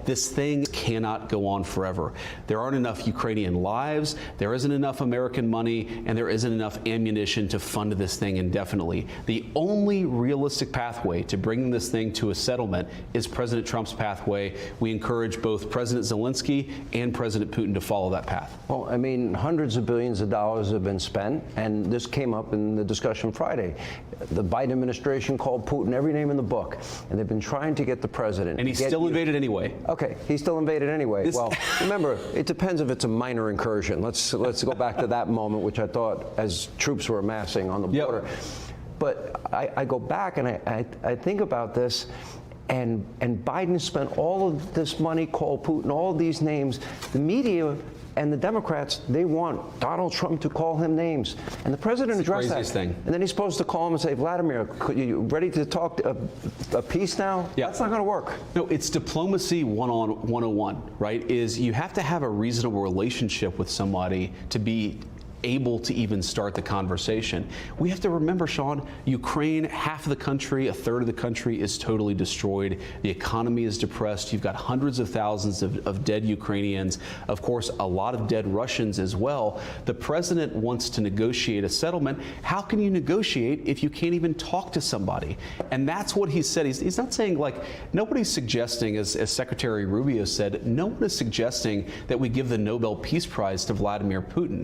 This thing cannot go on forever. There aren't enough Ukrainian lives, there isn't enough American money, and there isn't enough ammunition to fund this thing indefinitely. The only realistic pathway to bringing this thing to a settlement is President Trump's pathway. We encourage both President Zelensky and President Putin to follow that path. Well, I mean, hundreds of billions of dollars have been spent, and this came up in the discussion Friday. The Biden administration called Putin every name in the book, and they've been trying to get the president. And he still invaded anyway. Okay, he still invaded anyway. Well, remember, it depends if it's a minor incursion. Let's go back to that moment, which I thought as troops were amassing on the border. Yep. But I go back and I think about this, and Biden spent all of this money, called Putin, all of these names. The media and the Democrats, they want Donald Trump to call him names. And the president addressed that. Thing. And then he's supposed to call him and say, Vladimir, you ready to talk a peace now? Yeah. That's not going to work. No, it's diplomacy 101, right? Is you have to have a reasonable relationship with somebody to be able to even start the conversation. We have to remember, Sean, Ukraine, half of the country, a third of the country is totally destroyed. The economy is depressed. You've got hundreds of thousands of dead Ukrainians. Of course, a lot of dead Russians as well. The president wants to negotiate a settlement. How can you negotiate if you can't even talk to somebody? And that's what he said. He's not saying, like, nobody's suggesting, as Secretary Rubio said, no one is suggesting that we give the Nobel Peace Prize to Vladimir Putin.